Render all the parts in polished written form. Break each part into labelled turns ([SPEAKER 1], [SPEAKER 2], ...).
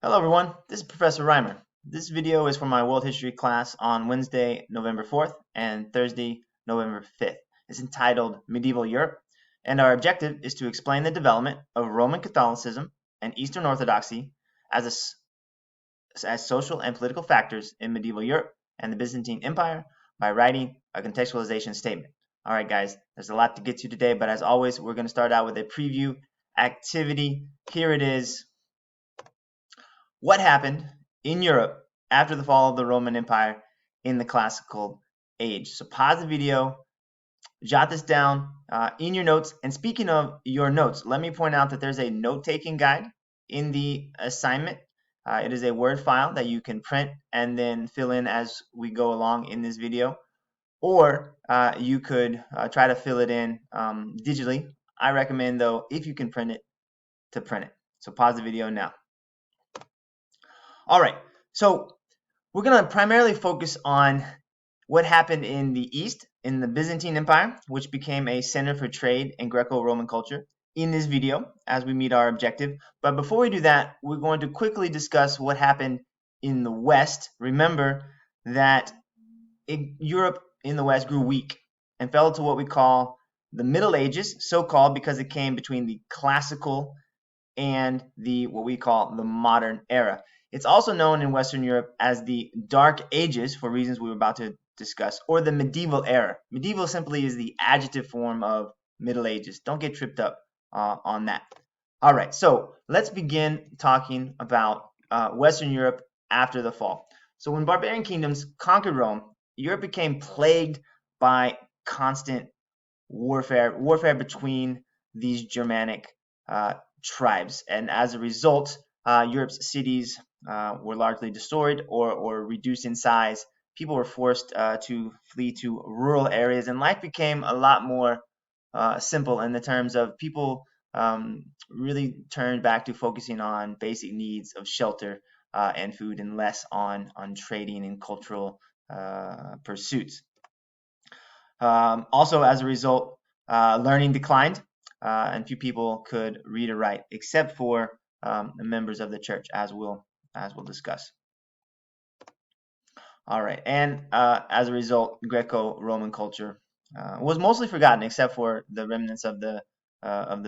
[SPEAKER 1] Hello everyone, this is Professor Reimer. This video is for my world history class on Wednesday, November 4th and Thursday, November 5th. It's entitled Medieval Europe, and our objective is to explain the development of Roman Catholicism and Eastern Orthodoxy as social and political factors in medieval Europe and the Byzantine Empire by writing a contextualization statement. All right, guys, there's a lot to get to today, but as always, we're going to start out with a preview activity. Here it is. What happened in Europe after the fall of the Roman Empire in the classical age? So pause the video, jot this down in your notes. And speaking of your notes, let me point out that there's a note-taking guide in the assignment. It is a Word file that you can print and then fill in as we go along in this video. Or you could try to fill it in digitally. I recommend, though, if you can print it, to print it. So pause the video now. All right, so we're going to primarily focus on what happened in the East, in the Byzantine Empire, which became a center for trade and Greco-Roman culture in this video as we meet our objective. But before we do that, we're going to quickly discuss what happened in the West. Remember that Europe in the West grew weak and fell into what we call the Middle Ages, so-called because it came between the classical and what we call the modern era. It's also known in Western Europe as the Dark Ages for reasons we were about to discuss, or the medieval era. Medieval simply is the adjective form of Middle Ages. Don't get tripped up on that. All right, so let's begin talking about Western Europe after the fall. So when barbarian kingdoms conquered Rome, Europe became plagued by constant warfare between these Germanic tribes, and as a result, Europe's cities were largely destroyed or reduced in size. People were forced to flee to rural areas, and life became a lot more simple in the terms of people really turned back to focusing on basic needs of shelter and food, and less on trading and cultural pursuits. Also, as a result, learning declined, and few people could read or write, except for the members of the church, as we'll discuss. All right, and as a result, Greco-Roman culture was mostly forgotten, except for the remnants of the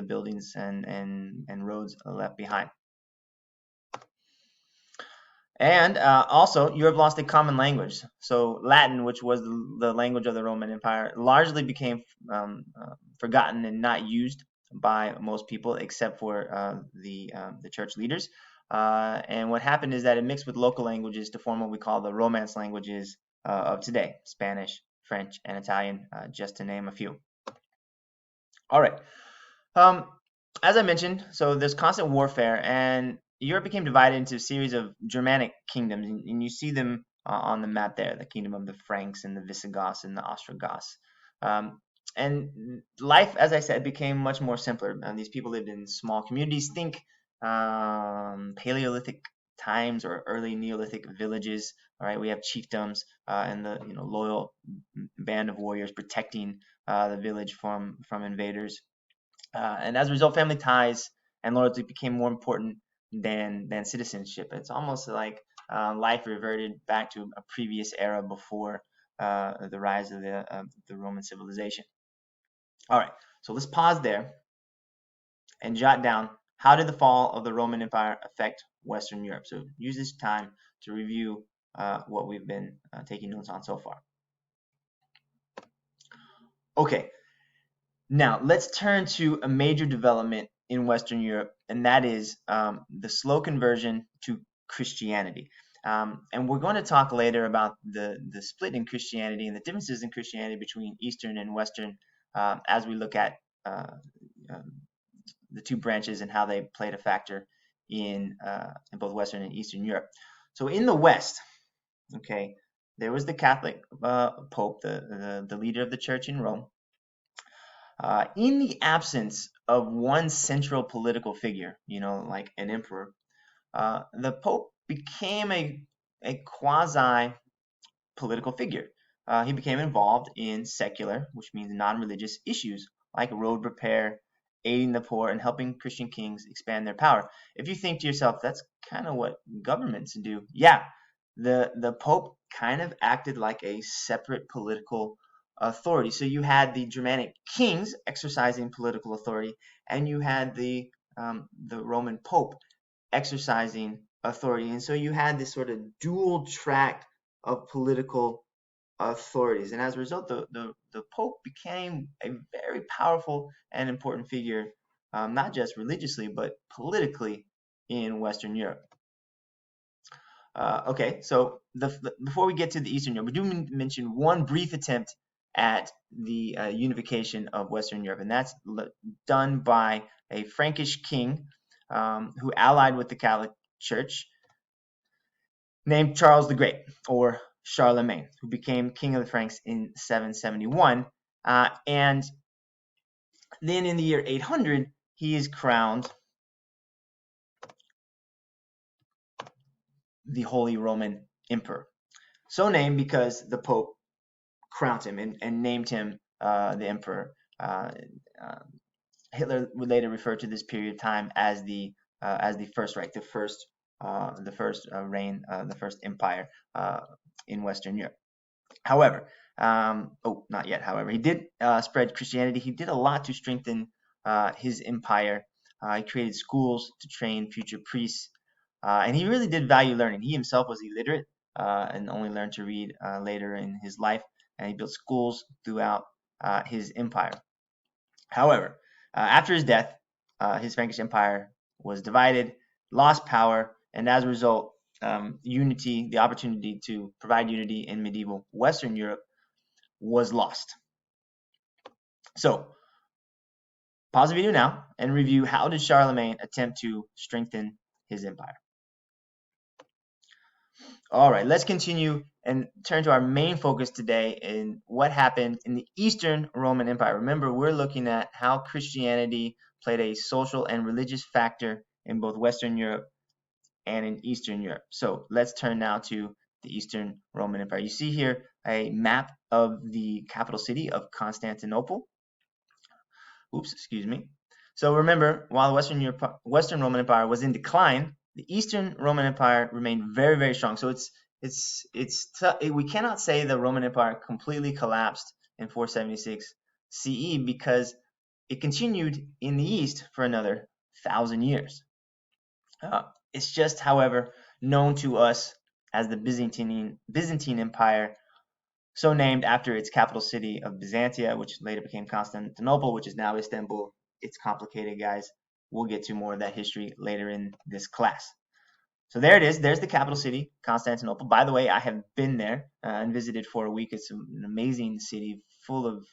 [SPEAKER 1] buildings and roads left behind. And also, Europe lost a common language. So Latin, which was the language of the Roman Empire, largely became forgotten and not used by most people, except for the church leaders. And what happened is that it mixed with local languages to form what we call the Romance languages of today: Spanish, French, and Italian, just to name a few. All right. As I mentioned, so there's constant warfare, and Europe became divided into a series of Germanic kingdoms, and you see them on the map there: the kingdom of the Franks and the Visigoths and the Ostrogoths. And life, as I said, became much more simpler. These people lived in small communities. Think Paleolithic times or early Neolithic villages. All right, we have chiefdoms and the loyal band of warriors protecting the village from invaders. And as a result, family ties and loyalty became more important than citizenship. It's almost like life reverted back to a previous era before the rise of the Roman civilization. All right, so let's pause there and jot down: how did the fall of the Roman Empire affect Western Europe? So use this time to review what we've been taking notes on so far. Okay, now let's turn to a major development in Western Europe, and that is the slow conversion to Christianity. And we're going to talk later about the split in Christianity and the differences in Christianity between Eastern and Western as we look at the two branches and how they played a factor in both Western and Eastern Europe. So in the West, okay, there was the Catholic Pope, the leader of the church in Rome. In the absence of one central political figure, like an emperor, the Pope became a quasi-political figure. He became involved in secular, which means non-religious issues like road repair aiding the poor, and helping Christian kings expand their power. If you think to yourself, that's kind of what governments do. Yeah, the Pope kind of acted like a separate political authority. So you had the Germanic kings exercising political authority, and you had the Roman Pope exercising authority. And so you had this sort of dual track of political authorities. And as a result, the Pope became a very powerful and important figure, not just religiously, but politically in Western Europe. Okay, so before we get to the Eastern Europe, we do mention one brief attempt at the unification of Western Europe, and that's done by a Frankish king who allied with the Catholic Church named Charles the Great, or Charlemagne, who became king of the Franks in 771. And then in the year 800, he is crowned the Holy Roman Emperor. So named because the Pope crowned him and named him the Emperor. Hitler would later refer to this period of time as the First Reich, the first reign, the first empire in Western Europe. However, not yet. However, he did spread Christianity. He did a lot to strengthen his empire. He created schools to train future priests, and he really did value learning. He himself was illiterate and only learned to read later in his life, and he built schools throughout his empire. However, after his death, his Frankish empire was divided, lost power, and as a result, unity, the opportunity to provide unity in medieval Western Europe, was lost. So, pause the video now and review how did Charlemagne attempt to strengthen his empire. All right, let's continue and turn to our main focus today in what happened in the Eastern Roman Empire. Remember, we're looking at how Christianity played a social and religious factor in both Western Europe and in Eastern Europe. So let's turn now to the Eastern Roman Empire. You see here a map of the capital city of Constantinople. Oops, excuse me. So remember, while the Western Roman Empire was in decline, the Eastern Roman Empire remained very, very strong. So we cannot say the Roman Empire completely collapsed in 476 CE because it continued in the East for another 1,000 years. It's just, however, known to us as the Byzantine Empire, so named after its capital city of Byzantia, which later became Constantinople, which is now Istanbul. It's complicated, guys. We'll get to more of that history later in this class. So there it is. There's the capital city, Constantinople. By the way, I have been there and visited for a week. It's an amazing city full of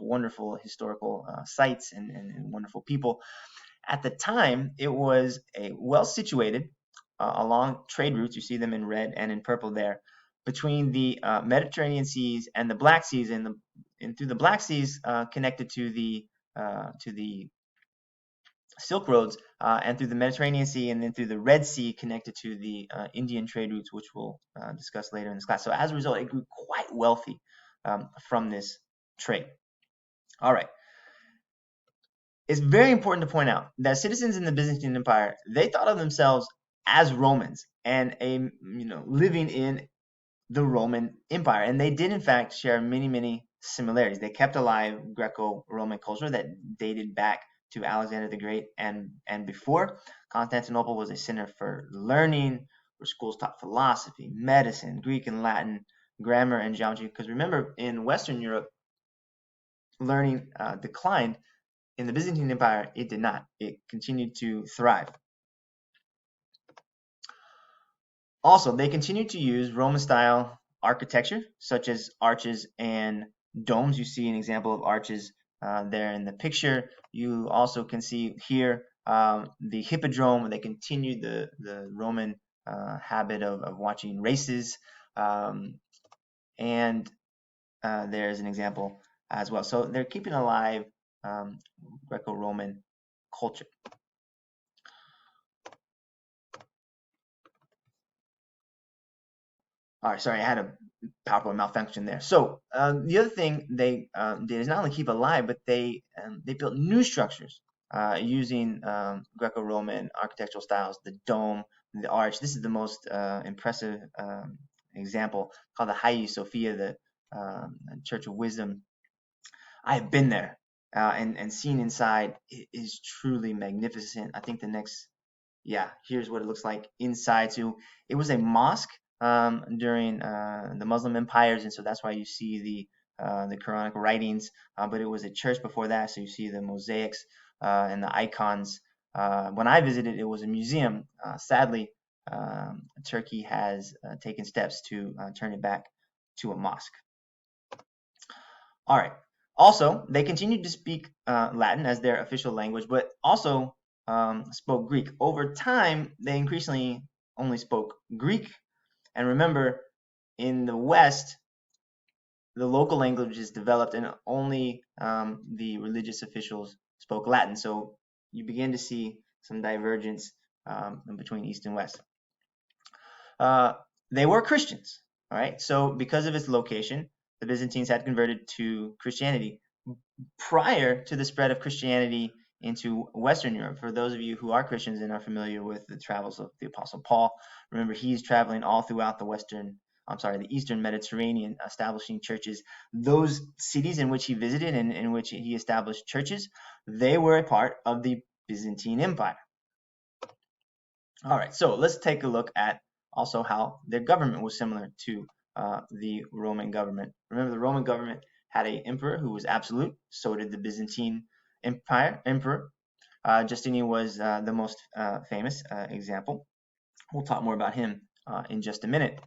[SPEAKER 1] wonderful historical sites and wonderful people. At the time, it was well situated along trade routes. You see them in red and in purple there, between the Mediterranean seas and the Black Seas, and through the Black Seas connected to the Silk Roads, and through the Mediterranean Sea, and then through the Red Sea connected to the Indian trade routes, which we'll discuss later in this class. So as a result, it grew quite wealthy from this trade. All right. It's very important to point out that citizens in the Byzantine Empire, they thought of themselves as Romans and living in the Roman Empire, and they did in fact share many similarities. They kept alive Greco-Roman culture that dated back to Alexander the Great and before. Constantinople was a center for learning, where schools taught philosophy, medicine, Greek and Latin, grammar and geometry. Because remember, in Western Europe, learning declined. In the Byzantine Empire, it did not. It continued to thrive. Also, they continued to use Roman-style architecture, such as arches and domes. You see an example of arches there in the picture. You also can see here the hippodrome, where they continued the Roman habit of watching races. And there's an example as well. So they're keeping alive Greco-Roman culture. All right, sorry, I had a PowerPoint malfunction there. So the other thing they did is not only keep alive, but they built new structures using Greco-Roman architectural styles, the dome, the arch. This is the most impressive example, called the Hagia Sophia, the Church of Wisdom. I've been there and seen inside. It is truly magnificent. I think the next, yeah, here's what it looks like inside too. It was a mosque during the Muslim empires, and so that's why you see the Quranic writings. But it was a church before that, so you see the mosaics and the icons. When I visited, it was a museum. Sadly, Turkey has taken steps to turn it back to a mosque. All right. Also, they continued to speak Latin as their official language, but also spoke Greek. Over time, they increasingly only spoke Greek. And remember, in the West, the local languages developed, and only the religious officials spoke Latin. So you begin to see some divergence between East and West. They were Christians, all right? So because of its location, the Byzantines had converted to Christianity prior to the spread of Christianity into Western Europe. For those of you who are Christians and are familiar with the travels of the Apostle Paul, remember he's traveling all throughout the Eastern Mediterranean, establishing churches. Those cities in which he visited and in which he established churches, they were a part of the Byzantine Empire. All right, so let's take a look at also how their government was similar to the Roman government. Remember, the Roman government had an emperor who was absolute. So did the Byzantine emperor. Justinian was the most famous example. We'll talk more about him in just a minute.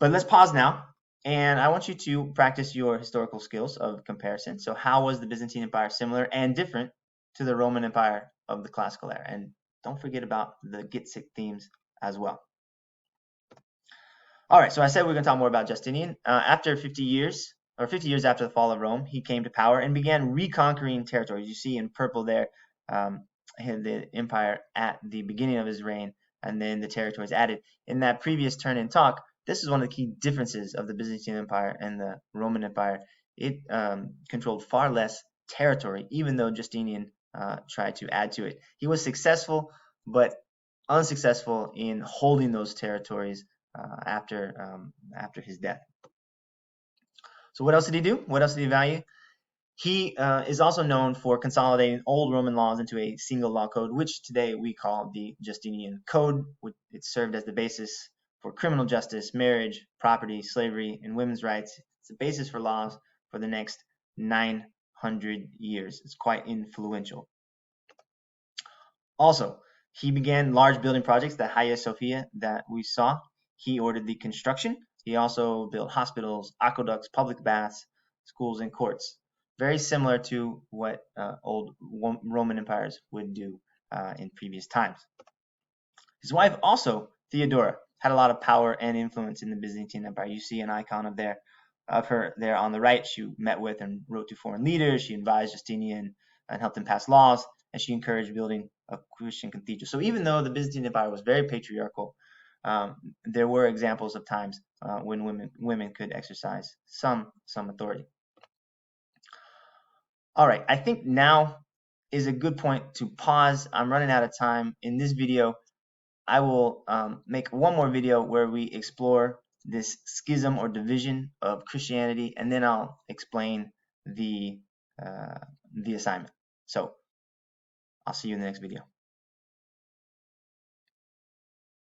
[SPEAKER 1] But let's pause now, and I want you to practice your historical skills of comparison. So how was the Byzantine Empire similar and different to the Roman Empire of the classical era? And don't forget about the get sick themes as well. All right, so I said we're going to talk more about Justinian. After 50 years after the fall of Rome, he came to power and began reconquering territories. You see in purple there, the empire at the beginning of his reign, and then the territories added. In that previous turn in talk, this is one of the key differences of the Byzantine Empire and the Roman Empire. It controlled far less territory, even though Justinian tried to add to it. He was successful, but unsuccessful in holding those territories after his death. So what else did he do? What else did he value? He is also known for consolidating old Roman laws into a single law code, which today we call the Justinian Code. It served as the basis for criminal justice, marriage, property, slavery, and women's rights. It's the basis for laws for the next 900 years. It's quite influential. Also, he began large building projects, the Hagia Sophia that we saw. He ordered the construction. He also built hospitals, aqueducts, public baths, schools, and courts. Very similar to what old Roman empires would do in previous times. His wife also, Theodora, had a lot of power and influence in the Byzantine Empire. You see an icon of her there on the right. She met with and wrote to foreign leaders. She advised Justinian and helped him pass laws, and she encouraged building a Christian cathedral. So even though the Byzantine Empire was very patriarchal, there were examples of times when women could exercise some authority. All right, I think now is a good point to pause. I'm running out of time. In this video, I will make one more video where we explore this schism or division of Christianity, and then I'll explain the assignment. So I'll see you in the next video.